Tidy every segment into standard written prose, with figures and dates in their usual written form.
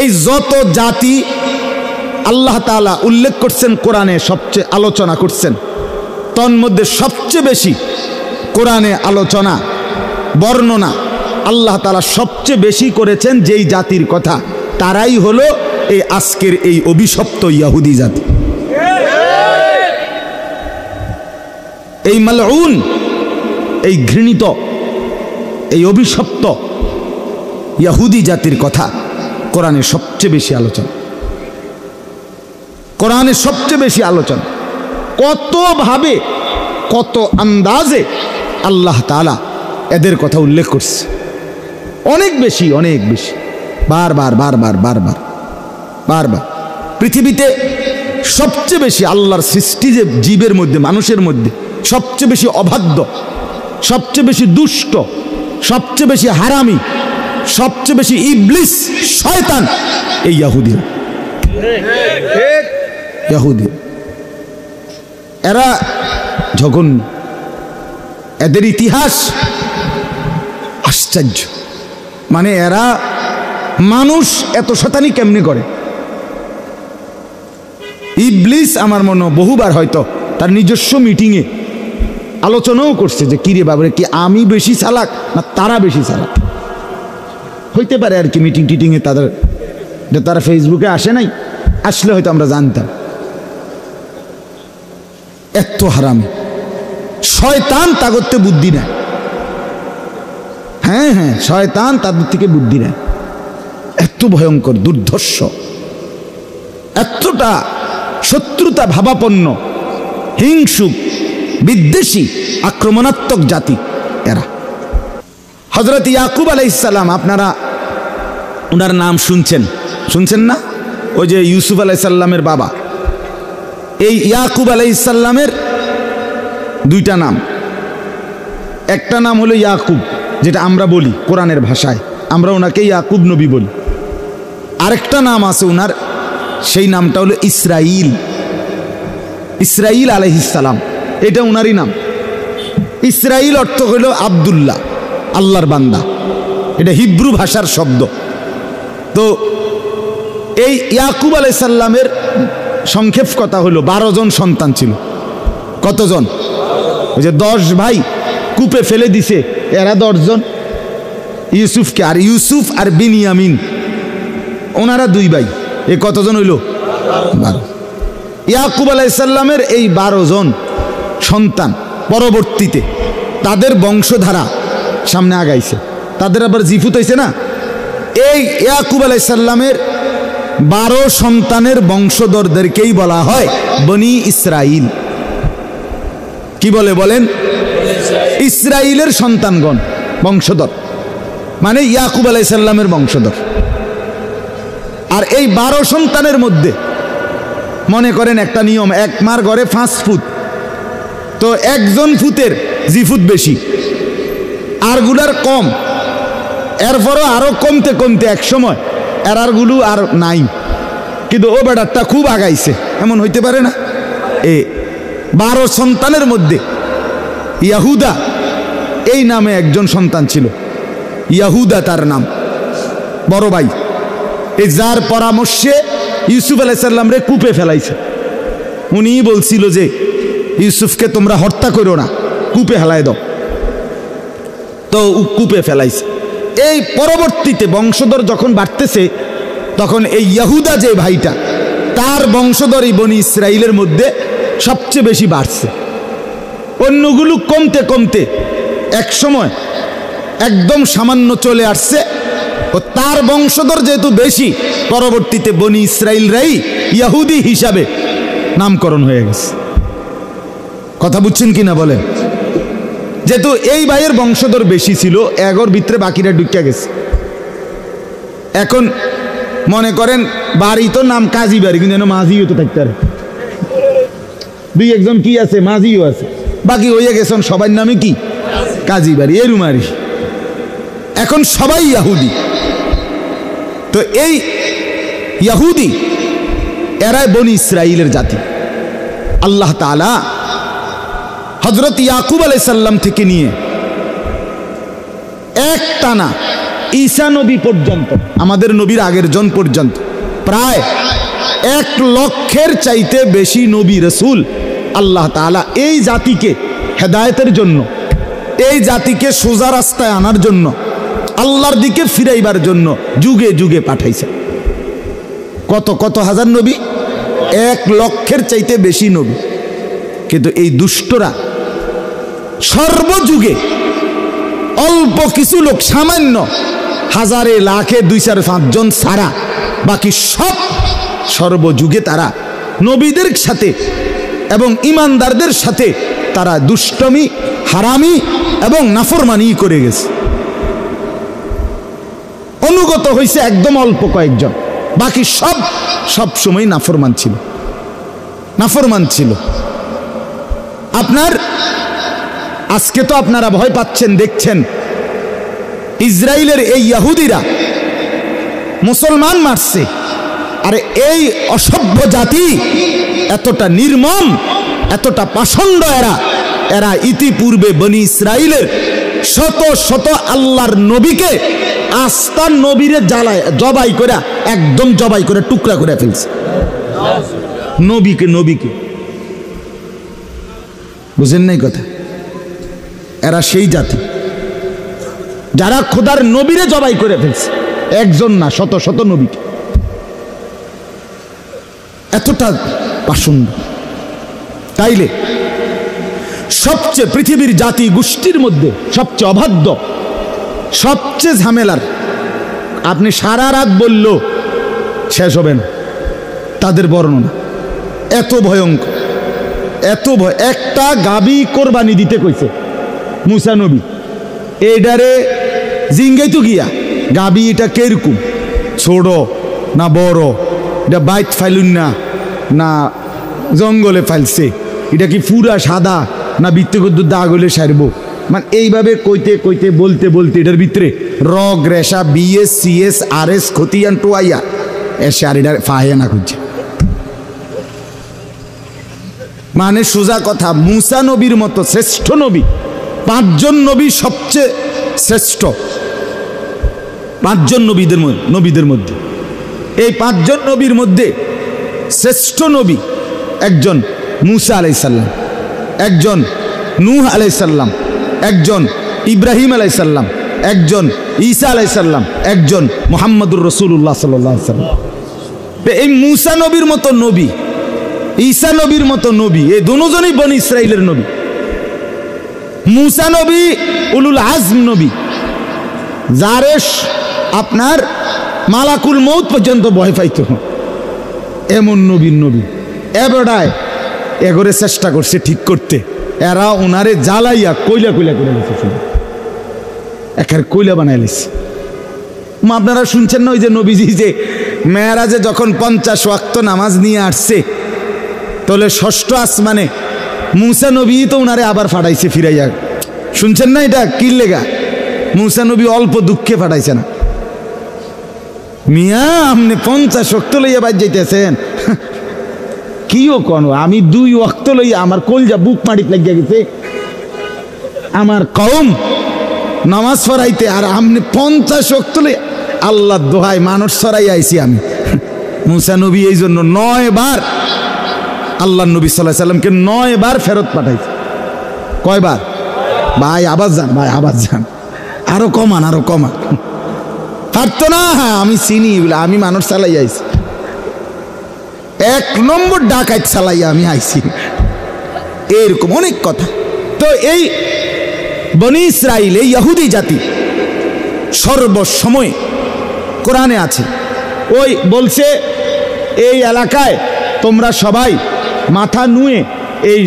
এই যত জাতি আল্লাহ তাআলা উল্লেখ করছেন কোরআনে, সবচেয়ে আলোচনা করছেন, তন্মধ্যে সবচেয়ে বেশি কোরআনে আলোচনা বর্ণনা আল্লাহ তাআলা সবচেয়ে বেশি করেছেন যেই জাতির কথা, তারাই হলো এই আজকের এই অভিশপ্ত ইহুদি জাতি। এই মালউন, এই ঘৃণিত, এই অভিশপ্ত ইহুদি জাতির কথা কোরআনে সবচেয়ে বেশি আলোচনা, কোরআনে সবচেয়ে বেশি আলোচনা। কত ভাবে, কত আন্দাজে আল্লাহ তাআলা এদের কথা উল্লেখ করছে, অনেক বেশি, অনেক বেশি, বারবার বারবার বারবার বারবার। পৃথিবীতে সবচেয়ে বেশি আল্লাহর সৃষ্টি যে জীবের মধ্যে, মানুষের মধ্যে সবচেয়ে বেশি অবাধ্য, সবচেয়ে বেশি দুষ্ট, সবচেয়ে বেশি হারামি, সবচেয়ে বেশি ইবলিস, শয়তান এই ইহুদি। ইহুদি এরা জঘন্য, এদের ইতিহাস আশ্চর্য। মানে এরা মানুষ এত শয়তানি কেমনে করে? ইবলিস আমার মনে বহুবার হয়তো তার নিজস্ব মিটিংয়ে আলোচনাও করছে যে কিরে বাবারে, কি আমি বেশি চালাক না তারা বেশি চালাক? হইতে পারে আর কি, মিটিং টিটিংয়ে তাদের, তারা ফেসবুকে আসে নাই, আসলে হয়তো আমরা জানতাম। এত হারামি শয়তান, তাগতে বুদ্ধি নেয়। হ্যাঁ হ্যাঁ, শয়তান তাদের থেকে বুদ্ধি নেয়। এত ভয়ঙ্কর, দুর্ধর্ষ, এতটা শত্রুতা ভাবাপন্ন, হিংসুক, বিদ্বেষী, আক্রমণাত্মক জাতি এরা। হযরত ইয়াকুব আলাইহিস সালাম, আপনারা ওনার নাম শুনছেন, শুনছেন না? ওই যে ইউসুফ আলাইহিস সালামের বাবা, এই ইয়াকুব আলাইহিস সালামের দুইটা নাম। একটা নাম হলো ইয়াকুব, যেটা আমরা বলি কোরআনের ভাষায়, আমরা ওনাকে ইয়াকুব নবী বলি। আরেকটা নাম আছে ওনার, সেই নামটা হলো ইসরাইল, ইসরাইল আলাইহিস সালাম, এটা ওনারই নাম। ইসরাইল অর্থ হলো আব্দুল্লাহ, আল্লাহর বান্দা, এটা হিব্রু ভাষার শব্দ। তো এই ইয়াকুব আলাইহিস সালামের সংক্ষেপ কথা হলো 12 জন সন্তান ছিল। কতজন? ওই যে 10 ভাই কূপে ফেলে দিছে, এরা 10 জন ইউসুফকে, আর ইউসুফ আর বিনিয়ামিন ওনারা 2 ভাই, এ কতজন হইল? 12। ইয়াকুব আলাইহিস সালামের এই 12 জন সন্তান পরবর্তীতে তাদের বংশধারা সামনে আগাইছে, তাদের আবার জিফুত হইছে না। এই ইয়াকুব আলাইহিস সালামের 12 সন্তানের বংশধরদেরকেই বলা হয় বনি ইসরাইল। কি বলে বলেন? ইসরাইলের সন্তানগণ, বংশধর, মানে ইয়াকুব আলাইহিস সালামের বংশধর। আর এই 12 সন্তানের মধ্যে মনে করেন একটা নিয়ম, এক মার ঘরে 5 ফুট, তো একজন ফুতের জিফুত বেশি, আরগুলার কম, এরপরও আরো কমতে কমতে এক সময় এরারগুলো আর নাই, কিন্তু ও বেটারটা খুব আগাইছে, এমন হইতে পারে না? 12 সন্তানের মধ্যে ইয়াহুদা এই নামে একজন সন্তান ছিল, ইয়াহুদা তার নাম, বড় ভাই। এই যার পরামর্শে ইউসুফ আলাইহিস সালাম রে কূপে ফেলাইছে। উনি বলছিল যে ইউসুফকে তোমরা হত্যা করো না, কূপে ফেলাই দাও, তো কূপে ফেলাইছে। এই পরবর্তীতে বংশধর যখন বাড়তেছে, তখন এই ইয়াহুদা যে ভাইটা, তার বংশধর এই বনি ইসরাইলের মধ্যে সবচেয়ে বেশি বাড়ছে। অন্যগুলো কমতে কমতে এক সময় একদম সামান্য চলে আসছে, ও তার বংশধর যেহেতু বেশি, পরবর্তীতে বনি ইসরাইলরাই ইহুদি হিসাবে নামকরণ হয়ে গেছে। কথা বুঝছেন কিনা বলেন? যেহেতু এই ভাইয়ের বংশধর বেশি ছিল, এগোর ভিতরে বাকিরা ঢুকে গেছে। এখন মনে করেন বাড়ি তো নাম কাজী বাড়ি, কিন্তু যেন মাঝিও তো থাকতে পারে, 2-1 কি আছে, মাঝিও আছে, বাকি হয়ে গেছেন সবার নামে কি কাজী বাড়ি, এরুমারি। এখন সবাই ইহুদি। তো এই ইহুদি এরাই বনি ইসরাইলের জাতি। আল্লাহ তাআলা হযরত ইয়াকুব আলাইহিস সালাম থেকে নিয়ে এক টানা ঈসা নবী পর্যন্ত, আমাদের নবীর আগের জন পর্যন্ত প্রায় 1 লক্ষের চাইতে বেশি নবী রাসূল আল্লাহ তাআলা এই জাতিকে হেদায়েতের জন্য, এই জাতিকে সোজা রাস্তায় আনার জন্য, আল্লাহর দিকে ফিরাইবার জন্য যুগে যুগে পাঠাইছে। কত কত হাজার নবী, 1 লক্ষের চাইতে বেশি নবী। কিন্তু এই দুষ্টরা সর্বযুগে অল্প কিছু লোক, সামান্য হাজারে লাখে 2-4-5 জন ছাড়া বাকি সব সর্বযুগে তারা নবীদের সাথে এবং ইমানদারদের সাথে তারা দুষ্টমি, হারামি এবং নাফরমানি করে গেছে। অনুগত হয়েছে একদম অল্প কয়েকজন, বাকি সব সময় নাফরমান ছিল, নাফরমান ছিল। আপনার আজকে তো আপনারা ভয় পাচ্ছেন, দেখছেন ইসরায়েলের এই ইহুদিরা মুসলমান মারছে। আরে এই অসভ্য জাতি এতটা নির্মম, এতটা পাষণ্ড, এরা ইতিপূর্বে বনি ইসরায়েলের শত শত আল্লাহর নবীকে, আস্তার নবীরে জ্বালায় জবাই করে, একদম জবাই করে টুকরা করে ফেলছে। নবীকে বুঝেন নাই কথা? এরা সেই জাতি যারা খোদার নবীরে জবাই করে ফেলছে, একজন না, শত শত নবীকে। এতটা পাষণ্ড। তাইলে সবচেয়ে পৃথিবীর জাতি গোষ্ঠীর মধ্যে সবচেয়ে অবাধ্য, সবচেয়ে ঝামেলার, আপনি সারা রাত বলল শেষ হবে না তাদের বর্ণনা। এত ভয়ঙ্কর, এত ভয়। একটা গাবি কোরবানি দিতে কইছে মুসা নবী, এইটারে জিঙ্গাইতো গিয়া গাবি এটা কিরকম, ছোট না বড়, এটা বাইত ফাইলুন না জঙ্গলে ফাইলছে, এটা কি পুরা সাদা না বৃত্তগদ্দুর দাগ হলে সারব, মানে এইভাবে কইতে কইতে বলতে বলতে এটার ভিতরে রগ রেশা BS CS RS খতিয়ান টোয়াইয়া এসে আর এটা ফাহে না খুঁজছে। মানে সোজা কথা, মুসা নবীর মতো শ্রেষ্ঠ নবী, 5 জন নবী সবচেয়ে শ্রেষ্ঠ, 5 জন নবীদের মধ্যে এই 5 জন নবীর মধ্যে শ্রেষ্ঠ নবী একজন মুসা আলাইহিস সালাম, একজন নূহ আলাইহিস সালাম, একজন ইব্রাহিম আলাইহিস সালাম, একজন ঈসা আলাইহিস সালাম, একজন মুহাম্মদুর রাসূলুল্লাহ সাল্লাল্লাহু আলাইহি ওয়াসাল্লাম। এই মুসা নবীর মতো নবী, ঈসা নবীর মতো নবী, এই দুজনই বনি ইসরাইলের নবী। মুসা নবী উলুল আজম নবী, যারে আপনার মালাকুল মউত পর্যন্ত ভয় পাইত, এমন নবীর নবী। এবারে এগরে চেষ্টা করছে ঠিক করতে, এরা ওনারে জ্বালাইয়া কইলা কইলা করে গেছে, একের কইলা বানাই লেছে। আপনারা শুনছেন না ওই যে নবীজি যে মেরাজে যখন 50 ওয়াক্ত নামাজ নিয়ে আসছে, তাহলে 6ষ্ঠ আসমানে মুসা নবী তো ওনারে আবার ফাটাইছে ফিরাইয়া। শুনছেন না এটা কি লেগা? মুসা নবী অল্প দুঃখে ফাটাইছে না। মিয়া আপনি 50 ওয়াক্ত লইয়া বাজ যাইতেছেন, কিও কোন আমি 2 ওয়াক্ত লইয়া আমার কলজা বুক মাটিত লাগিয়া গেছে, আমার কওম নামাজ পড়াইতে, আর আপনি 50 ওয়াক্ত লইয়া। আল্লাহ দোহাই মানুষ সরাই আইছি আমি। মুসা নবী এই জন্য 9 বার আল্লাহ নবী সাল্লাল্লাহু আলাইহি সাল্লামকে 9 বার ফেরত পাঠাইছে। কয়বার? ভাই আবার যান, ভাই আবার যান, আরো কমান, আরো কমান। পারতো না, হ্যাঁ আমি চিনি, আমি মানুষ চালাই আইছি, 1 নম্বর ডাকাত চালাইয়া আমি আইছি, এরকম অনেক কথা। তো এই বনি ইসরাইল, এই ইহুদি জাতি সর্বসময় কোরআনে আছে, ওই বলছে এই এলাকায় তোমরা সবাই মাথা নুয়ে এই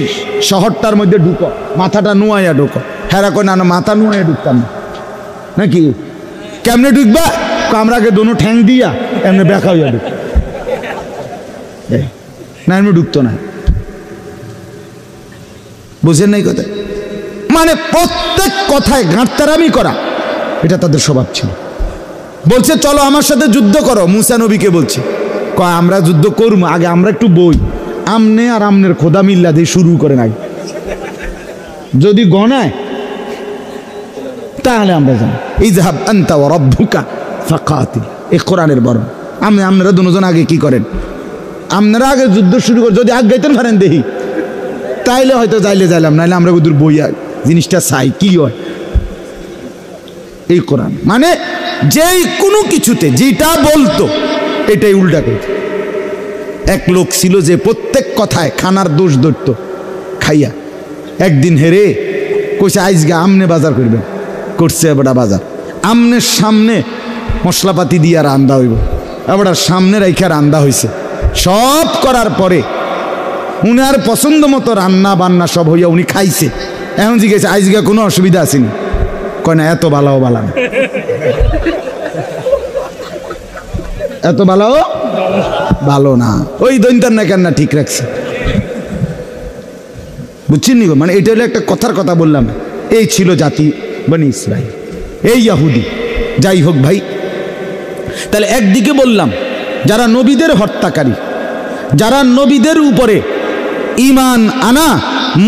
শহরটার মধ্যে ঢুকো, মাথাটা নুয়াইয়া ঢুকো। হেরা কই না, মাথা নুয়াইয়া ঢুকতাম না। নাকি কেমনে ঢুকবা? কামরাকে দোনো ঠ্যাং দিয়া এমনি বেকা হইয়া ঢুক না, এমনি ঢুকতো না। বুঝেন নাই কথা? মানে প্রত্যেক কথায় গাঁটতারামি করা, এটা তাদের স্বভাব ছিল। বলছে চলো আমার সাথে যুদ্ধ করো, মুসা নবীকে বলছে, কয় আমরা যুদ্ধ করবো, আগে আমরা একটু বই, আমনে আর আমনের খোদা মিল্লা দিয়ে শুরু করেন আগে, যদি গনায় তাহলে আমরা জানি ইযহাব আনতা ওয়া রাব্বুকা ফাকাতিল, এই কোরআনের বর্ণনা। আপনারা দুজন আগে কি করেন? আপনারা আগে যুদ্ধ শুরু করে যদি আগ গাইতেন পারেন দেখি, তাইলে হয়তো যাইলাম, নাইলে আমরা বুধুর বইয়া জিনিসটা চাই কি হয়। এই কোরআন মানে যেই কোনো কিছুতে যেটা বলতো এটাই উল্টা করত। এক লোক ছিল যে প্রত্যেক কথায় খানার দোষ ধরত, খাইয়া একদিন হেরে কইছে আইজগা আমনে বাজার করবেন, করছে এবার বাজার আমনের সামনে মশলাপাতি দিয়া রান্দা হইব, এবার সামনে রাইখা রান্দা হয়েছে। সব করার পরে উনার পছন্দ মতো রান্না বান্না সব হইয়া উনি খাইছে। এখন জিজ্ঞেস আইজগা কোনো অসুবিধা আসেনি? কয় না, এত ভালাও ভালা না, এত ভালাও ভালো না, ওই দৈন্তার না কেন ঠিক রাখছে। বুঝছেন নি? মানে এটা হলো একটা কথার কথা বললাম। এই ছিল জাতি বনি ইসরাইল, এই ইহুদি। যাই হোক ভাই, তাহলে একদিকে বললাম যারা নবীদের হত্যাকারী, যারা নবীদের উপরে ঈমান আনা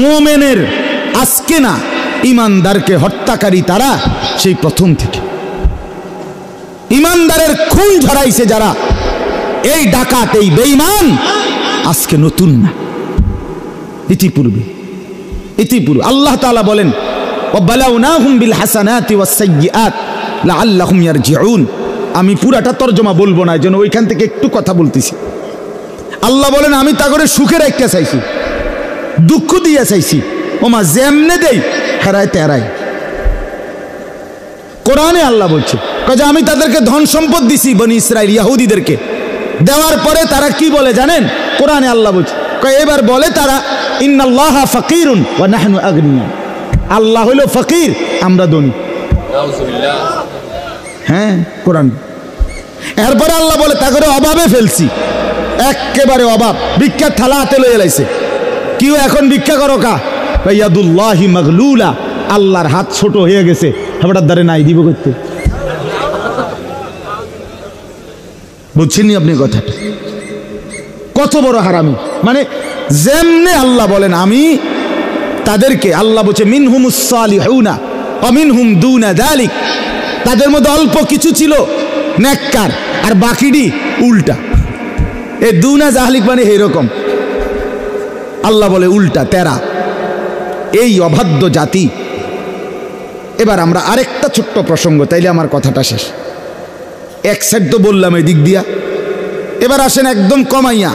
মুমিনের আজকে না ঈমানদারকে হত্যাকারী, তারা সেই প্রথম থেকে ঈমানদারের খুন ঝরাইছে যারা, এই ডাকাত এই বেঈমান আজকে নতুন না, ইতিপূর্বে আল্লাহ তাআলা বলেন ওয়াবালাউনাহুম বিল হাসানাতি ওয়াস সাইয়্যাত লাআল্লাহুম ইয়ারজিউন। আমি পুরাটা তরজমা বলবো না, যেন ওইখান থেকে একটু কথা বলতেছি। আল্লাহ বলেন আমি তা করে সুখের একটা চাইছি, দুঃখ দিয়া চাইছি, ওমা যেমনে দেই হেরায় তেরাই। কোরআনে আল্লাহ বলছে যে আমি তাদেরকে ধন সম্পদ দিছি বনি ইসরাইল ইহুদিদেরকে, দেওয়ার পরে তারা কি বলে জানেন? কোরআনে আল্লাহ বলছে এবার বলে তারা ইন্নাল্লাহা ফাকিরুন ওয়া নাহনু আগনিয়া, আল্লাহ হইল ফকির, আমরা ধনী। হ্যাঁ কোরআন। এরপরে আল্লাহ বলে তা করে অভাবে ফেলছি, একেবারে অভাব, ভিক্ষার থালা হাতে লয়ে লাইছে। কেউ এখন ভিক্ষা করো কা? ইয়াদুল্লাহি মাগলুলা, আল্লাহর হাত ছোট হয়ে গেছে, হেবাটার দ্বারে নাই দিব করতে। বুঝছেন আপনি কথাটা? কত বড় হারামি! মানে যেমনে আল্লাহ বলেন আমি তাদেরকে, আল্লাহ বলছে মিনহুমুস সালিহুনা ওয়া মিনহুম দুনা যালিক, তাদের মধ্যে অল্প কিছু ছিল নেককার আর বাকিটি উল্টা। এই দুনা জাহলিক মানে এইরকম, আল্লাহ বলে উল্টা তেরা, এই অবাধ্য জাতি। এবার আমরা আরেকটা ছোট্ট প্রসঙ্গ, তাইলে আমার কথাটা শেষ। এক সাইড তো বললাম এই দিক দিয়া, এবার আসেন একদম কমাইয়া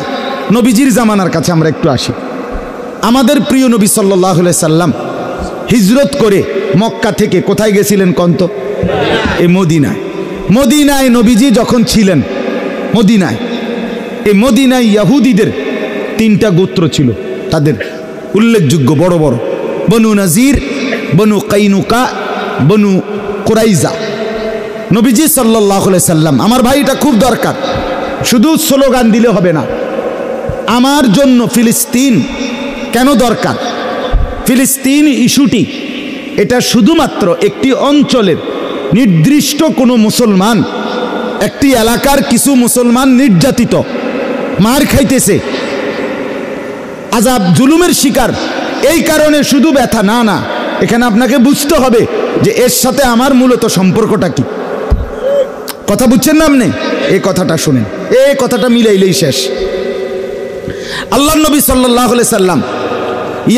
নবীজির জামানার কাছে আমরা একটু আসি। আমাদের প্রিয় নবী সাল্লাল্লাহু আলাইহি সাল্লাম হিজরত করে মক্কা থেকে কোথায় গেছিলেন কন্ত? এই মদিনায়। মদিনায় নবীজি যখন ছিলেন মদিনায়, এই মদিনায় ইহুদিদের 3টা গোত্র ছিল, তাদের উল্লেখযোগ্য বড় বড়, বনু নাজির, বনু কাইনুকা, বনু কুরাইজা। নবীজি সাল্লাল্লাহু আলাইহি সাল্লাম, আমার ভাই এটা খুব দরকার, শুধু স্লোগান দিলে হবে না। আমার জন্য ফিলিস্তিন কেন দরকার? ফিলিস্তিন ইস্যুটি এটা শুধুমাত্র একটি অঞ্চলের নির্দিষ্ট কোনো মুসলমান, একটি এলাকার কিছু মুসলমান নির্যাতিত, মার খাইতেছে, আযাব জুলুমের শিকার, এই কারণে শুধু ব্যথা না, না, এখানে আপনাকে বুঝতে হবে যে এর সাথে আমার মূলত সম্পর্কটা কি। কথা বুঝছেন না আপনি? এই কথাটা শুনেন, এই কথাটা মিলাইলেই শেষ। আল্লাহর নবী সাল্লাল্লাহু আলাইহি সাল্লাম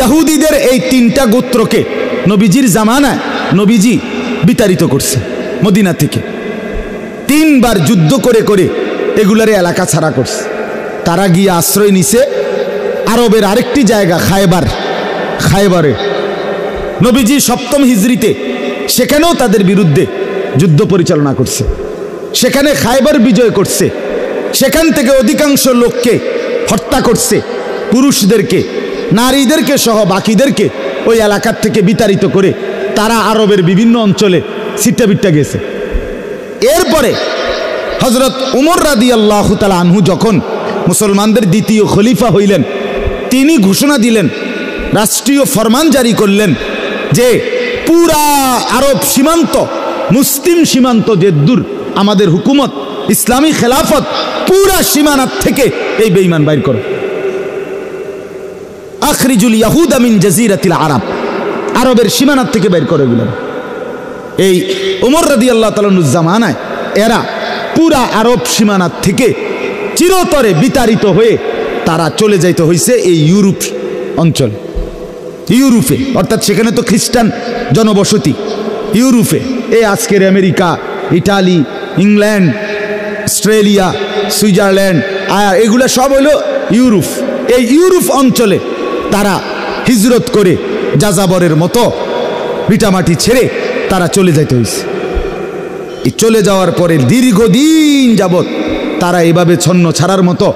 ইহুদিদের এই 3টা গোত্রকে নবীজির জামানায় নবীজি বিতাড়িত করছে মদিনা থেকে। 3 বার যুদ্ধ করে করে এগুলার এলাকা ছাড়া করছে। তারা গিয়ে আশ্রয় নিছে আরবের আরেকটি জায়গা খায়বারে। নবীজি 7ম হিজরিতে সেখানেও তাদের বিরুদ্ধে যুদ্ধ পরিচালনা করছে, সেখানে খায়বার বিজয় করছে, সেখান থেকে অধিকাংশ লোককে হত্যা করছে, পুরুষদেরকে, নারীদেরকে সহ বাকিদেরকে ওই এলাকার থেকে বিতাড়িত করে তারা আরবের বিভিন্ন অঞ্চলে ছিট্টাবিট্টা গেছে। এরপরে হযরত উমর রাদিয়াল্লাহু তাআলা আনহু যখন মুসলমানদের 2য় খলিফা হইলেন, তিনি ঘোষণা দিলেন, রাষ্ট্রীয় ফরমান জারি করলেন যে পুরা আরব সীমান্ত, মুসলিম সীমান্ত যে দূর আমাদের হুকুমত, ইসলামী খেলাফত, পুরা সীমানার থেকে এই বেঈমান বাইর করো। আখরিজুল ইয়াহুদা মিন জাজিরাতিল আরব, আরবের সীমানার থেকে বাইর করে এগুলো। এই ওমর রাদিয়াল্লাহু তাআলা জামানায় এরা পুরা আরব সীমানা থেকে চিরতরে বিতাড়িত হয়ে তারা চলে যাইতে হয়েছে এই ইউরোপ অঞ্চল, ইউরোপে, অর্থাৎ সেখানে তো খ্রিস্টান জনবসতি। ইউরোপে এই আজকের America, Italy, England, Australia, Switzerland, এগুলো সব হলো ইউরোপ। এই ইউরোপ অঞ্চলে তারা হিজরত করে যাযাবরের মতো ভিটামাটি ছেড়ে তারা চলে যাইতে হয়েছে। এই চলে যাওয়ার পরে দীর্ঘদিন যাবৎ তারা এভাবে ছন্ন ছাড়ার মতো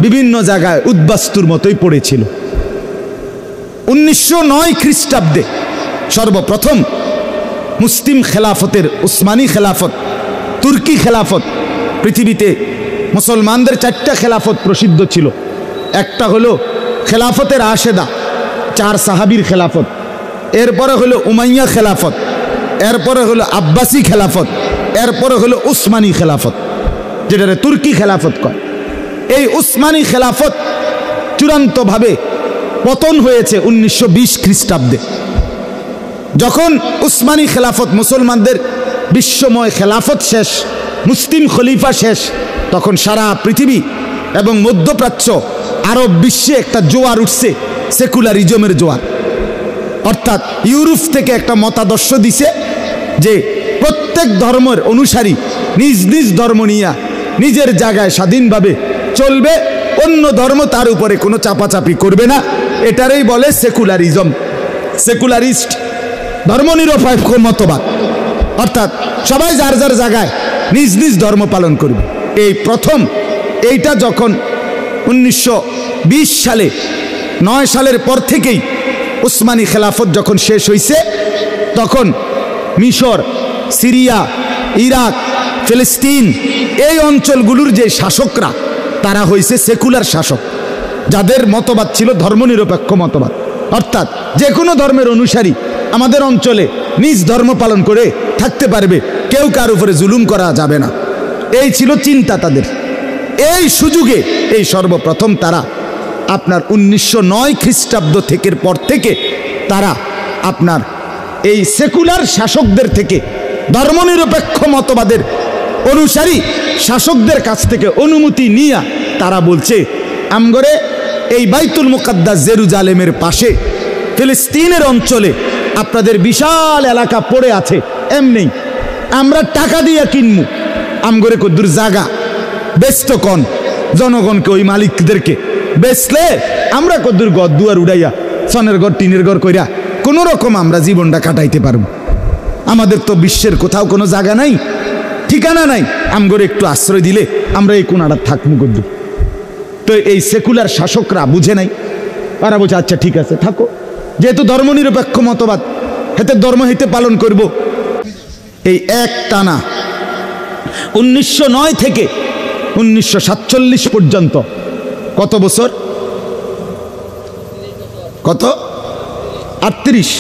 বিভিন্ন জায়গায় উদ্বাস্তুর মতোই পড়েছিল। 1909 খ্রিস্টাব্দে সর্বপ্রথম মুসলিম খেলাফতের উসমানী খেলাফত, তুর্কি খেলাফত, পৃথিবীতে মুসলমানদের 4টা খেলাফত প্রসিদ্ধ ছিল। একটা হলো খেলাফতে রাশেদা, 4 সাহাবীর খেলাফত, এরপরে হলো উমাইয়া খেলাফত, এরপরে হলো আব্বাসী খেলাফত, এরপরে হলো উসমানী খেলাফত, যেটারে তুর্কি খেলাফত কয়। এই উসমানী খেলাফত চূড়ান্তভাবে পতন হয়েছে 1920 খ্রিস্টাব্দে। যখন উসমানী খেলাফত, মুসলমানদের বিশ্বময় খেলাফত শেষ, মুসলিম খলিফা শেষ, তখন সারা পৃথিবী এবং মধ্যপ্রাচ্য, আরব বিশ্বে একটা জোয়ার উঠছে, সেকুলারিজমের জোয়ার। অর্থাৎ ইউরোপ থেকে একটা মতাদর্শ দিছে যে প্রত্যেক ধর্মের অনুসারী নিজ নিজ ধর্ম নিয়ে নিজের জায়গায় স্বাধীনভাবে চলবে, অন্য ধর্ম তার উপরে কোনো চাপাচাপি করবে না। এটারই বলে সেকুলারিজম, সেকুলারিস্ট, ধর্মনিরপেক্ষ মতবাদ। অর্থাৎ সবাই যার যার জায়গায় নিজ নিজ ধর্ম পালন করবে। এই প্রথম এইটা যখন 1920 সালে, 9 সালের পর থেকেই উসমানী খেলাফত যখন শেষ হয়েছে, তখন মিশর, সিরিয়া, ইরাক, ফিলিস্তিন এই অঞ্চলগুলোর যে শাসকরা তারা হয়েছে সেকুলার শাসক, যাদের মতবাদ ছিল ধর্মনিরপেক্ষ মতবাদ। অর্থাৎ যে কোনো ধর্মের অনুসারী আমাদের অঞ্চলে নিজ ধর্ম পালন করে থাকতে পারবে, কেউ কার উপরে জুলুম করা যাবে না, এই ছিল চিন্তা তাদের। এই সুযোগে এই সর্বপ্রথম তারা আপনার 1909 খ্রিস্টাব্দ থেকের পর থেকে তারা আপনার এই সেকুলার শাসকদের থেকে, ধর্মনিরপেক্ষ মতবাদের অনুসারী শাসকদের কাছ থেকে অনুমতি নিয়ে তারা বলছে, আমগরে এই বাইতুল মুকাদ্দাস জেরুজালেমের পাশে ফিলিস্তিনের অঞ্চলে আপনাদের বিশাল এলাকা পড়ে আছে, এমনি আমরা টাকা দিয়ে কিনবো, আমগরে কদ্দুর জায়গা বেচত কন জনগণকে, ওই মালিকদেরকে বেচলে আমরা কদ্দুর ঘর দুয়ার উড়াইয়া সনের ঘর টিনের ঘর কইরা কোনো রকম আমরা জীবনটা কাটাইতে পারবো। আমাদের তো বিশ্বের কোথাও কোনো জায়গা নাই, ঠিকানা নাই, আমগরে একটু আশ্রয় দিলে আমরা এই কোনাটা থাকবো কদ্দুর। তো এই সেকুলার শাসকরা বুঝে নাই, তারা বলছে আচ্ছা ঠিক আছে থাকো, যেহেতু ধর্মনিরপেক্ষ মতবাদ, হেতে ধর্ম হইতে পালন করব। এই এক টানা 1909 থেকে 1947 পর্যন্ত কত বছর? কত? 38।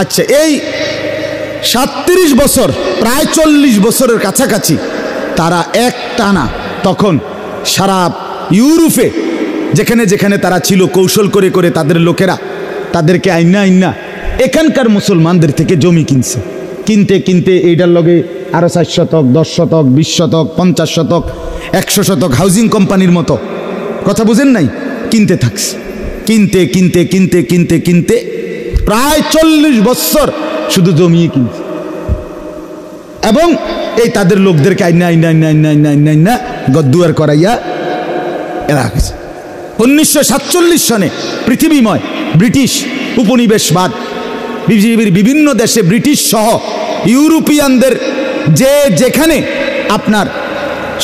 আচ্ছা, এই 37 বছর, প্রায় 40 বছরের কাছাকাছি তারা এক টানা তখন সারা ইউরোপে যেখানে যেখানে তারা ছিল, কৌশল করে করে তাদের লোকেরা তাদেরকে আইনা এখানকার মুসলমানদের থেকে জমি কিনছে। কিনতে কিনতে এইটার লগে আরো 4 শতক, 10 শতক, 20 শতক, 50 শতক, 100 শতক হাউজিং কোম্পানির মতো, কথা বুঝেন নাই, কিনতে থাকছে। কিনতে কিনতে কিনতে কিনতে কিনতে প্রায় 40 বছর শুধু জমিয়ে কিনছে, এবং এই তাদের লোকদেরকে আইনা গদ্দুয়ার করাইয়া এরা গেছে। 1947 সনে পৃথিবীময় ব্রিটিশ উপনিবেশবাদ, পৃথিবীর বিভিন্ন দেশে ব্রিটিশ সহ ইউরোপিয়ানদের যে যেখানে আপনার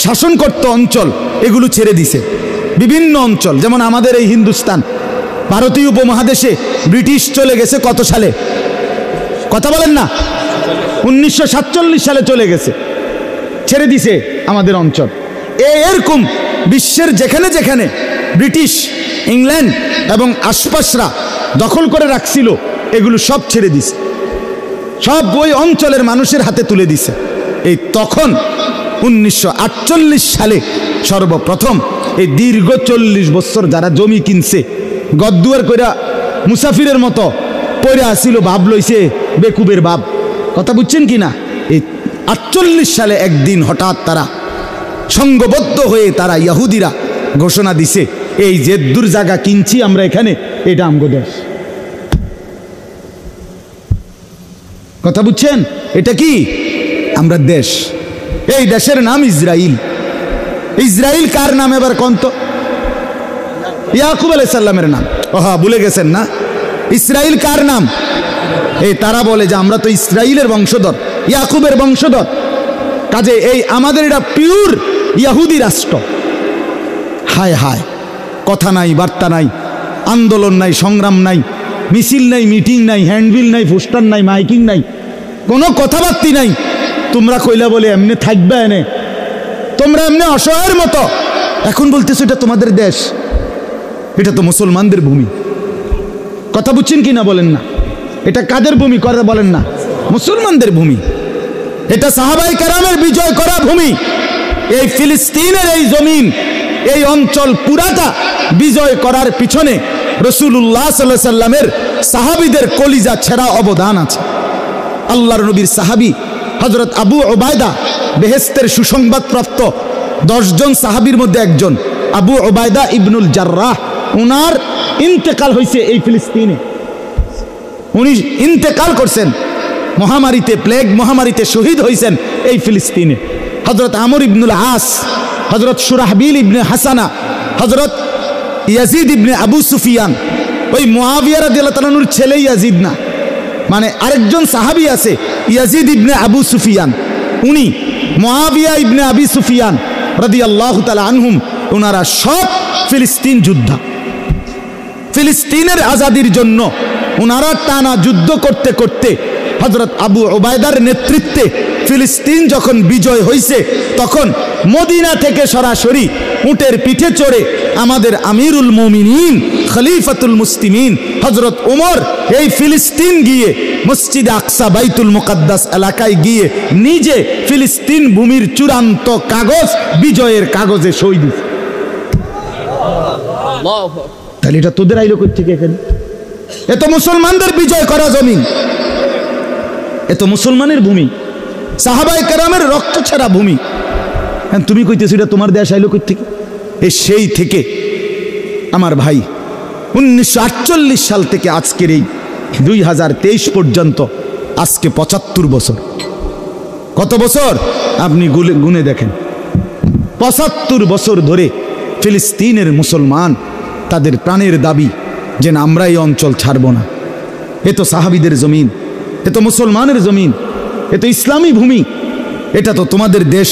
শাসন করত অঞ্চল, এগুলো ছেড়ে দিছে। বিভিন্ন অঞ্চল, যেমন আমাদের এই হিন্দুস্তান, ভারতীয় উপমহাদেশে ব্রিটিশ চলে গেছে কত সালে? কথা বলেন না, 1947 সালে চলে গেছে, ছেড়ে দিছে আমাদের অঞ্চল। এরকম বিশ্বের যেখানে যেখানে ব্রিটিশ, ইংল্যান্ড এবং আশপাশরা দখল করে রাখছিল, এগুলো সব ছেড়ে দিছে, সব ওই অঞ্চলের মানুষের হাতে তুলে দিছে। এই তখন 1948 সালে সর্বপ্রথম এই দীর্ঘ 40 বছর যারা জমি কিনছে, গদ্দুয়ার কইরা মুসাফিরের মতো পড়ে আসিল, ভাব লইছে বেকুবের ভাব, কথা বুঝছেন কি না? এই 48 সালে একদিন হঠাৎ তারা সংঘবদ্ধ হয়ে তারা ইহুদিরা ঘোষণা দিছে, এই যে দূর জায়গা কিনছি আমরা এখানে, এটা আমগো দেশ। কথা বুঝছেন? এটা কি? আমরা দেশ। এই দেশের নাম ইসরাইল। ইসরাইল কার নাম এবার কোন তো? ইয়াকুব আলাইহিস সালামের নাম। ওহা, ভুলে গেছেন না? ইসরাইল কার নাম? এই তারা বলে যে আমরা তো ইসরাইলের বংশধর, ইয়াকুবের বংশধর, কাজে এই আমাদের এটা পিওর ইহুদি রাষ্ট্র। হায় হায়, কথা নাই, বার্তা নাই, আন্দোলন নাই, সংগ্রাম নাই, মিছিল নাই, মিটিং নাই, হ্যান্ডবিল নাই, পোস্টার নাই, মাইকিং নাই, কোনো কথাবার্তি নাই। তোমরা কইলা বলে এমনি থাকবে এনে, তোমরা এমনি অসহায়ের মতো এখন বলতেছো এটা তোমাদের দেশ। এটা তো মুসলমানদের ভূমি। কথা বুঝছেন কি না বলেন না? এটা কাদের ভূমি করে বলেন না? মুসলমানদের ভূমি। এটা সাহাবায়ে কেরামের বিজয় করা ভূমি। এই ফিলিস্তিনের এই জমিন, এই অঞ্চল পুরাটা বিজয় করার পিছনে রাসূলুল্লাহ সাল্লাল্লাহু আলাইহি সাল্লামের সাহাবীদের কলিজা ছেঁড়া অবদান আছে। আল্লাহর নবীর সাহাবী হযরত আবু উবায়দা, বেহেশতের সুসংবাদ প্রাপ্ত 10 জন সাহাবীর মধ্যে একজন আবু উবায়দা ইবনুল জাররাহ, উনার ইন্তেকাল হয়েছে এই ফিলিস্তিনে। উনি ইন্তেকাল করছেন মহামারীতে, প্লেগ মহামারীতে শহীদ হয়েছেন এই ফিলিস্তিনে। হযরত আমর ইবনুল আস, হযরত শুরাহবিল ইবনে হাসানা, হযরত ইয়াজিদ ইবনে আবু সুফিয়ান, ওই মুআবিয়া রাদিয়াল্লাহু তাআলা আনহুর ছেলে ইয়াজিদ না, মানে আরেকজন সাহাবী আছে ইয়াজিদ ইবনে আবু সুফিয়ান, উনি মুআবিয়া ইবনে আবি সুফিয়ান রাদিয়াল্লাহু তাআলা আনহুম, ওনারা সব ফিলিস্তিন যোদ্ধা। ফিলিস্তিনের আজাদির জন্য ওনারা টানা যুদ্ধ করতে করতে হযরত আবু উবায়দার নেতৃত্বে ফিলিস্তিন যখন বিজয় হয়েছে, তখন মদিনা থেকে সরাসরি উটের পিঠে চড়ে আমাদের আমিরুল মুমিনিন খলিফাতুল মুসলিমিন হযরত ওমর এই ফিলিস্তিন গিয়ে মসজিদে আকসা বাইতুল মুকাদ্দাস এলাকায় গিয়ে নিজে ফিলিস্তিন ভূমির চূড়ান্ত কাগজ, বিজয়ের কাগজে সই দিয়েছে। তাহলে এটা তোদের আইলো কই থেকে এখানে? এ তো মুসলমানদের বিজয় করা জমিন, এ তো মুসলমানের ভূমি, সাহাবায়ে কেরামের রক্ত ছাড়া ভূমি। তুমি কইতেছো এটা তোমার দেশ আইলো কই থেকে? এ সেই থেকে আমার ভাই 1948 সাল থেকে আজকের এই 2023 পর্যন্ত আজকে 75 বছর। কত বছর আপনি গুনে দেখেন? 75 বছর ধরে ফিলিস্তিনের মুসলমান তাদের প্রাণের দাবি যে না, আমরা এই অঞ্চল ছাড়ব না। এ তো সাহাবীদের জমিন, এ তো মুসলমানের জমিন, এ তো ইসলামী ভূমি, এটা তো তোমাদের দেশ,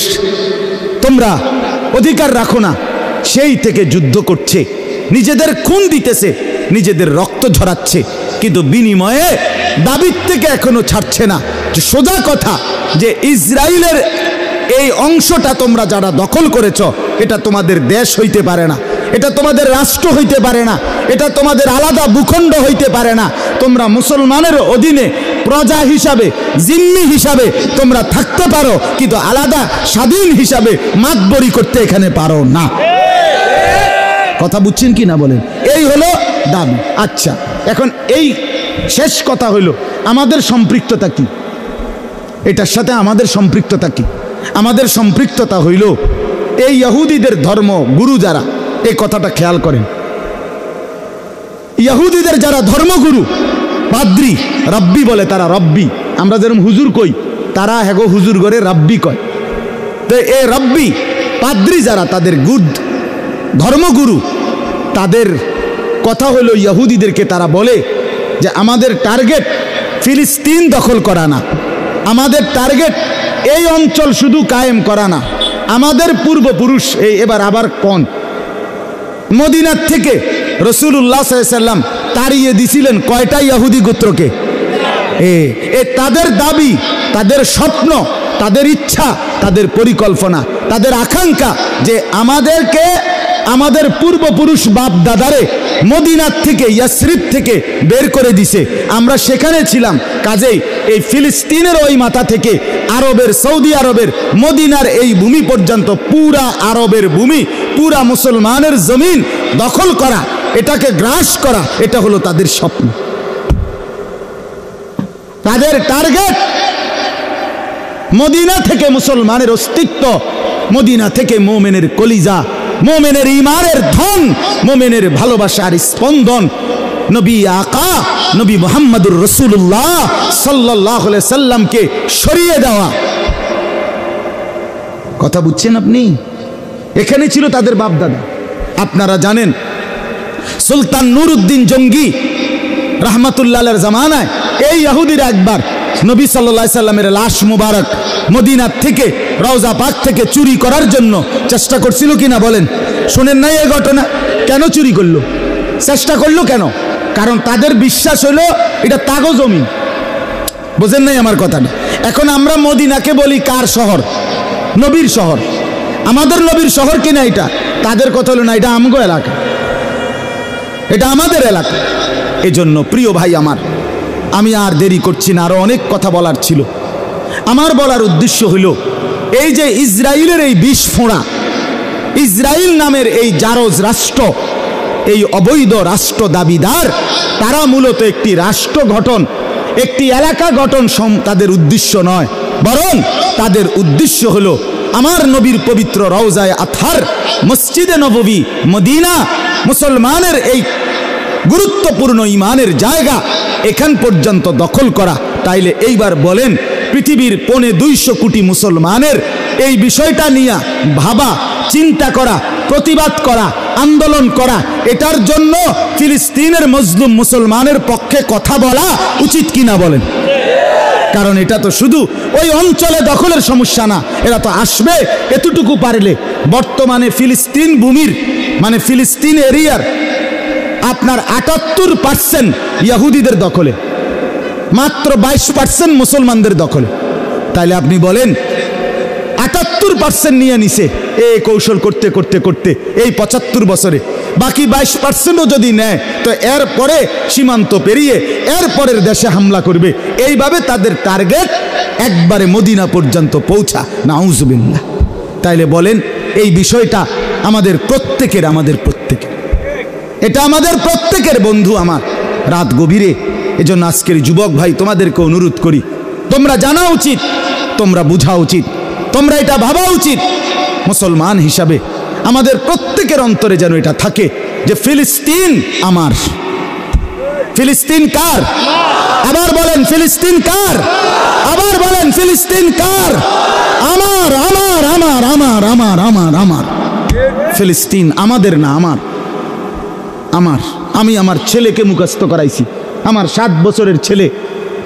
তোমরা অধিকার রাখো না। সেই থেকে যুদ্ধ করছে, নিজেদের খুন দিতেছে, নিজেদের রক্ত ঝরাচ্ছে, কিন্তু বিনিময়ে দাবির থেকে এখনো ছাড়ছে না। যে সোজা কথা যে ইসরায়েলের এই অংশটা তোমরা যারা দখল করেছ, এটা তোমাদের দেশ হইতে পারে না, এটা তোমাদের রাষ্ট্র হইতে পারে না, এটা তোমাদের আলাদা ভূখণ্ড হইতে পারে না। তোমরা মুসলমানের অধীনে প্রজা হিসাবে, জিম্মি হিসাবে তোমরা থাকতে পারো, কিন্তু আলাদা স্বাধীন হিসাবে মাতবরি করতে এখানে পারো না। কথা বুঝছেন কি না বলেন? এই হলো দাবি। আচ্ছা, এখন এই শেষ কথা হইল আমাদের সম্পৃক্ততা কি? এটার সাথে আমাদের সম্পৃক্ততা কি? আমাদের সম্পৃক্ততা হইল এই ইহুদিদের ধর্ম গুরু যারা, এই কথাটা খেয়াল করেন, ইহুদিদের যারা ধর্মগুরু, পাদ্রী, রব্বি বলে তারা, রব্বি, আমরা যেরকম হুজুর কই, তারা হেগো হুজুর করে রব্বি কয়। তো এই রব্বি পাদ্রী যারা, তাদের ধর্মগুরু, তাদের কথা হলো ইহুদিদেরকে তারা বলে যে আমাদের টার্গেট ফিলিস্তিন দখল করা না, আমাদের টার্গেট এই অঞ্চল শুধু কায়েম করা না, আমাদের পূর্বপুরুষ এবার আবার কোন মদিনার থেকে রাসূলুল্লাহ সাল্লাল্লাহু আলাইহি ওয়াসাল্লাম তাড়িয়ে দিছিলেন কয়টা ইহুদি গোত্রকে? তাদের দাবি, তাদের স্বপ্ন, তাদের ইচ্ছা, তাদের পরিকল্পনা, তাদের আকাঙ্ক্ষা যে আমাদেরকে, আমাদের পূর্বপুরুষ বাপ দাদারে মদিনার থেকে, ইয়াসরিব থেকে বের করে দিছে, আমরা সেখানে ছিলাম, কাজেই এই ফিলিস্তিনের ওই মাথা থেকে আরবের, সৌদি আরবের মদিনার এই ভূমি পর্যন্ত পুরা আরবের ভূমি, পুরা মুসলমানের জমিন দখল করা, এটাকে গ্রাস করা, এটা হলো তাদের স্বপ্ন, তাদের টার্গেট। মদিনা থেকে মুসলমানের অস্তিত্ব, মদিনা থেকে মোমেনের কলিজা, মোমেনের ঈমানের ধন, মোমেনের ভালোবাসার স্পন্দন নবী আকা নবী মুহাম্মদুর রাসূলুল্লাহ সাল্লাল্লাহু আলাইহি সাল্লামকে সরিয়ে দেওয়া। কথা বুঝছেন আপনি? এখানে ছিল তাদের বাপদাদা। আপনারা জানেন সুলতান নুরউদ্দিন জঙ্গি রাহমাতুল্লাহ আলাইহির জামানায় এই ইহুদিরা একবার নবী সাল্লাল্লাহু আলাইহি সাল্লামের লাশ মুবারক মদিনা থেকে রওজা পাক থেকে চুরি করার জন্য চেষ্টা করছিল কিনা বলেন? শুনেন নাই এই ঘটনা? কেন চুরি করলো, চেষ্টা করলো কেন? কারণ তাদের বিশ্বাস হলো এটা তাগো জমি। বুঝেন নাই আমার কথাটা? এখন আমরা মদিনাকে বলি কার শহর? নবীর শহর। আমাদের নবীর শহর কিনা এটা? তাদের কথা হলো না, এটা আমগো এলাকা, এটা আমাদের এলাকা। এজন্য প্রিয় ভাই আমার, আমি আর দেরি করছি না, আরো অনেক কথা বলার ছিল। আমার বলার উদ্দেশ্য হলো এই যে ইসরায়েলের এই বিষ ফোঁড়া, ইসরায়েল নামের এই জারজ রাষ্ট্র, এই অবৈধ রাষ্ট্র দাবিদার, তারা মূলত একটি রাষ্ট্র গঠন, একটি এলাকা গঠন তাদের উদ্দেশ্য নয়, বরং তাদের উদ্দেশ্য হলো আমার নবীর পবিত্র রওজায়ে আতহার মসজিদে নববী মদিনা, মুসলমানের এই গুরুত্বপূর্ণ ঈমানের জায়গা, এখান পর্যন্ত দখল করা। তাইলে এইবার বলেন, পৃথিবীর 250 কোটি মুসলমানের এই বিষয়টা নিয়ে ভাবা, চিন্তা করা, প্রতিবাদ করা, আন্দোলন করা, এটার জন্য ফিলিস্তিনের মজলুম মুসলমানের পক্ষে কথা বলা উচিত কিনা বলেন? কারণ এটা তো শুধু ওই অঞ্চলে দখলের সমস্যা না, এরা তো আসবে এতটুকু পারলে। বর্তমানে ফিলিস্তিন ভূমির মানে ফিলিস্তিন এরিয়ার আপনার 78% ইহুদিদের দখলে, মাত্র 22% মুসলমানদের দখলে। তাইলে আপনি বলেন 78% নিয়ে নিছে এই কৌশল করতে করতে করতে এই 75 বছরে, বাকি 22%ও যদি নেয় তো এরপরে সীমান্ত পেরিয়ে এরপরের দেশে হামলা করবে। এইভাবে তাদের টার্গেট একবারে মদিনা পর্যন্ত পৌঁছা, নাউজুবিল্লাহ। তাইলে বলেন এই বিষয়টা আমাদের প্রত্যেকের, এটা আমাদের প্রত্যেকের বন্ধু আমার, রাত গভীরে। এজন্য আজকের যুবক ভাই তোমাদেরকে অনুরোধ করি, তোমরা জানা উচিত, তোমরা বুঝা উচিত, তোমরা এটা ভাবা উচিত, মুসলমান হিসাবে আমাদের প্রত্যেকের অন্তরে যেন এটা থাকে যে ফিলিস্তিন আমার। ফিলিস্তিন কার? আবার বলেন ফিলিস্তিন কার? আবার বলেন ফিলিস্তিন কার? আমার, আমার, আমার, আমার, আমার, আমার, আমার। ফিলিস্তিন আমাদের না, আমার, আমার। আমি আমার ছেলেকে মুখস্থ করাইছি, আমার 7 বছরের ছেলে।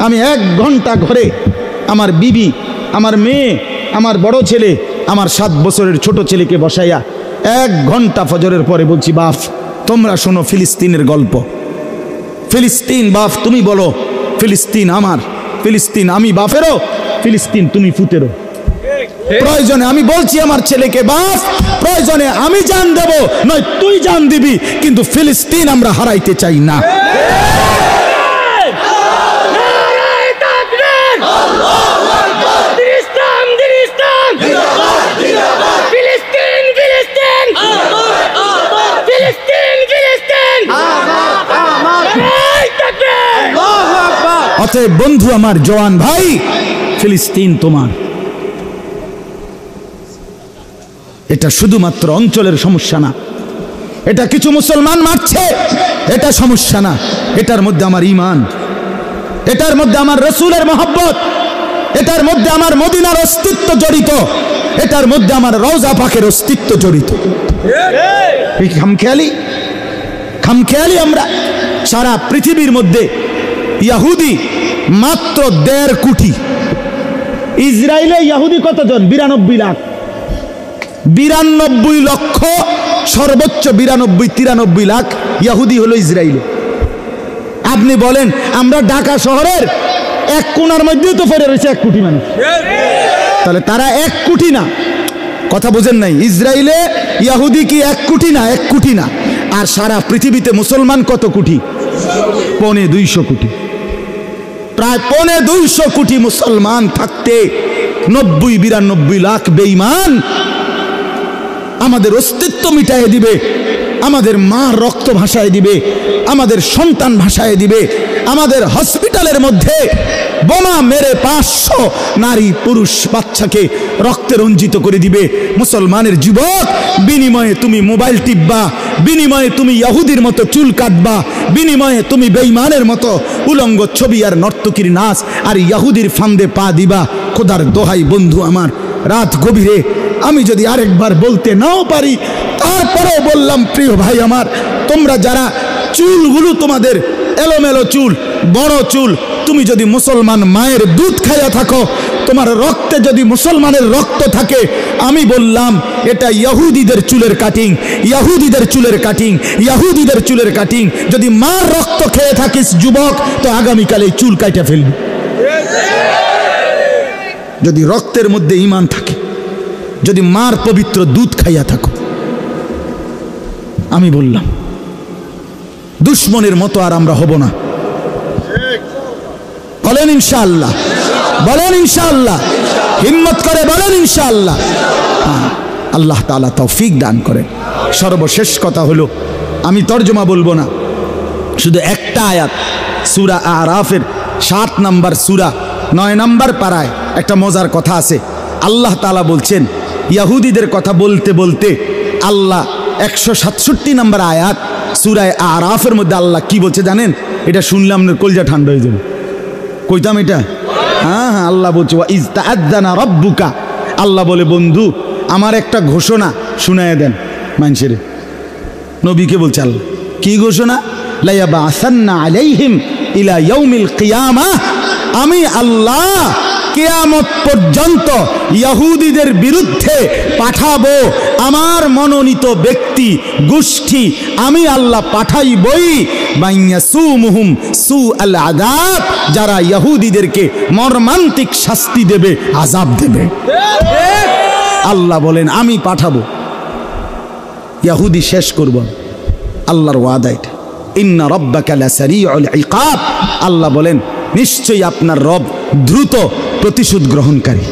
আমি 1 ঘন্টা ঘরে আমার বিবি, আমার মেয়ে, আমার বড় ছেলে, আমার 7 বছরের ছোট ছেলেকে বসাইয়া 1 ঘন্টা ফজরের পরে বলছি, বাপ তোমরা শোনো ফিলিস্তিনের গল্প। ফিলিস্তিন বাপ তুমি বলো, ফিলিস্তিন আমার, ফিলিস্তিন আমি বাপেরও, ফিলিস্তিন তুমি ফুতেরও। প্রয়োজনে আমি বলছি আমার ছেলেকে, বাপ প্রয়োজনে আমি জান দেব, নয় তুই জান দিবি, কিন্তু ফিলিস্তিন আমরা হারাইতে চাই না। অতএব বন্ধু আমার, জওয়ান ভাই, ফিলিস্তিন তোমার। এটা শুধুমাত্র অঞ্চলের সমস্যা না, এটা কিছু মুসলমান মারছে এটা সমস্যা না, এটার মধ্যে আমার ঈমান, এটার মধ্যে আমার রাসূলের মহব্বত, এটার মধ্যে আমার মদিনার অস্তিত্ব জড়িত, এটার মধ্যে আমার রওজা পাকের অস্তিত্ব জড়িত। এই খামখেয়ালি আমরা সারা পৃথিবীর মধ্যে ইহুদি মাত্র 1.5 কোটি। ইসরায়েলে ইহুদি কতজন? 92 লাখ। 92 লক্ষ, সর্বোচ্চ 92-93 লাখ ইহুদি হলো ইসরায়েলে। আপনি বলেন আমরা ঢাকা শহরের 1 কোণার মধ্যেই তো পড়ে রয়েছে 1 কোটি মানুষ, তাহলে তারা 1 কোটি না? কথা বুঝেন নাই? ইসরায়েলে ইহুদি কি 1 কোটি না? 1 কোটি না। আর সারা পৃথিবীতে মুসলমান কত কোটি? 250 কোটি। প্রায় 250 কোটি মুসলমান থাকতে 90-92 লাখ বেঈমান আমাদের অস্তিত্ব মিটাইয়ে দিবে, আমাদের মা রক্ত ভাসায় দিবে, আমাদের সন্তান ভাসায় দিবে, আমাদের হসপিটালের মধ্যে বোমা মেরে 500 নারী পুরুষ বাচ্চাকে রক্তে রঞ্জিত করে দিবে মুসলমানের যুবক। বিনিময়ে তুমি মোবাইল টিপবা, বিনিময়ে তুমি ইহুদির মতো চুল কাটবা, বিনিময়ে তুমি বেঈমানের মতো উলঙ্গ ছবি আর নর্তকীর নাচ আর ইহুদির ফান্দে পা দিবা। খোদার দোহাই বন্ধু আমার, রাত গভীরে আমি যদি আরেকবার বলতে নাও পারি, তারপরেও বললাম প্রিয় ভাই আমার, তোমরা যারা চুলগুলো তোমাদের এলোমেলো চুল, বড় চুল, তুমি যদি মুসলমান মায়ের দুধ খাইয়া থাকো, তোমার রক্তে যদি মুসলমানের রক্ত থাকে, আমি বললাম এটা ইহুদিদের চুলের কাটিং, ইহুদিদের চুলের কাটিং, ইহুদিদের চুলের কাটিং। যদি মার রক্ত খেয়ে থাকিস যুবক, তো আগামীকালে চুল কাইটা ফেলবি। যদি রক্তের মধ্যে ঈমান থাকে, যদি মার পবিত্র দুধ খাইয়া থাকো, আমি বললাম দুশ্মনের মতো আর আমরা হব না। বলেন ইনশাআল্লাহ, বলেন ইনশাআল্লাহ, হিম্মত করে বলেন ইনশাআল্লাহ। আল্লাহ তাআলা তৌফিক দান করেন। সর্বশেষ কথা হলো, আমি তর্জমা বলবো না, শুধু একটা আয়াত সূরা আরাফের 7 নম্বর সূরা 9 নম্বর পারায় একটা মজার কথা আছে। আল্লাহ তাআলা বলছেন, ইহুদিদের কথা বলতে বলতে আল্লাহ 167 নম্বর আয়াত সূরা আরাফের মধ্যে আল্লাহ কি বলছে জানেন? এটা শুনলাম না কলজা ঠান্ডা হয়ে যাবে। কইতাম এটা? হ্যাঁ, আল্লাহ বলছে ওয়া ইজ তাআযানা রাব্বুকা। আল্লাহ বলে, বন্ধু আমার একটা ঘোষণা শুনায় দেন মানুষের। নবীকে বলছে আল্লাহ, কি ঘোষণা? লা ইয়াবাসান্না আলাইহিম ইলা ইয়াউমিল কিয়ামাহ। আমি আল্লাহ কিয়ামত পর্যন্ত ইহুদিদের বিরুদ্ধে পাঠাবো আমার মনোনীত ব্যক্তি গোষ্ঠী, আমি আল্লাহ পাঠাইবই। মাইয়াসুমুহুম সুআল আযাব, যারা ইহুদিদেরকে মর্মান্তিক শাস্তি দেবে, আযাব দেবে। আল্লাহ বলেন আমি পাঠাবো, ইহুদি শেষ করব। আল্লাহর ওয়াদা এটা। ইন্না রাব্বাকা লাসারিউল ইকাব। আল্লাহ বলেন নিশ্চয়ই আপনার রব দ্রুত প্রতিশোধ গ্রহণকারী।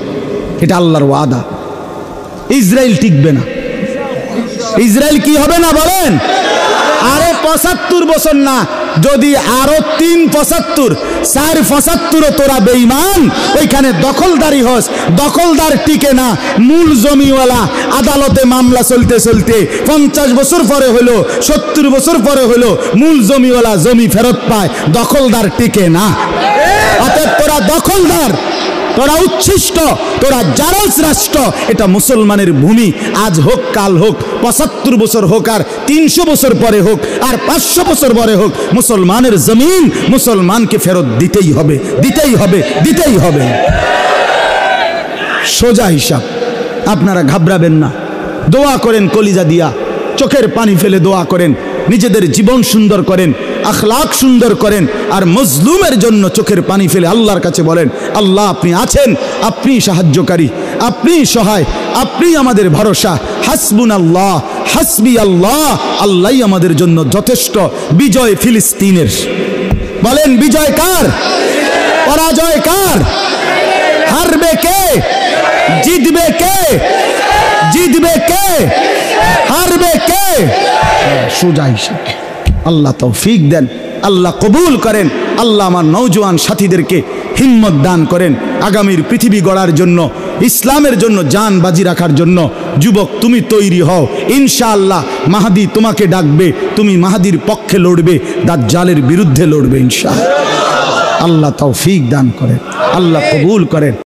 এটা আল্লাহর ওয়াদা। ইসরায়েল টিকবে না। ইসরায়েল কি হবে না বলেন? আরে 75 বছর না, যদি আরো 3-75, 4-75 তোরা বেঈমান, ওইখানে দখলদারি হস, দখলদার টিকে না। মূল জমিওয়ালা আদালতে মামলা চলতে চলতে 50 বছর পরে হলো, 70 বছর পরে হলো, মূল জমিওয়ালা জমি ফেরত পায়, দখলদার টিকে না। অতএব তোরা দখলদার, তোরা উচ্ছিষ্ট, তোরা জারজ রাষ্ট্র। এটা মুসলমানের ভূমি, আজ হোক কাল হোক, 75 বছর হোক আর 300 বছর পরে হোক আর 500 বছর পরে হোক, মুসলমানের জমিন মুসলমানকে ফেরত দিতেই হবে, দিতেই হবে, দিতেই হবে। সোজা হিসাব। আপনারা ঘাবড়াবেন না, দোয়া করেন কলিজা দিয়া, চোখের পানি ফেলে দোয়া করেন, নিজেদের জীবন সুন্দর করেন, আখলাক সুন্দর করেন, আর মজলুমের জন্য চোখের পানি ফেলে আল্লাহর কাছে বলেন, আল্লাহ আপনি আছেন, আপনি সাহায্যকারী, আপনি সহায়, আপনি আমাদের ভরসা। হাসবুনাল্লাহ, হাসবি আল্লাহ, আল্লাহই আমাদের জন্য যথেষ্ট। বিজয় ফিলিস্তিনের। বলেন বিজয় কার? পরাজয় কার? হারবে কে? জিতবে কে? জিতবে কে? হারবে কে? সোজা হিসাব। আল্লাহ তৌফিক দেন, আল্লাহ কবুল করেন। আল্লাহ আমার নওজোয়ান সাথীদেরকে হিম্মত দান করেন আগামীর পৃথিবী গড়ার জন্য, ইসলামের জন্য জান বাজি রাখার জন্য। যুবক তুমি তৈরি হও, ইনশাআল্লাহ মাহদী তোমাকে ডাকবে, তুমি মাহদীর পক্ষে লড়বে, দাজ্জালের বিরুদ্ধে লড়বে ইনশাআল্লাহ। আল্লাহ তৌফিক দান করেন, আল্লাহ কবুল করেন।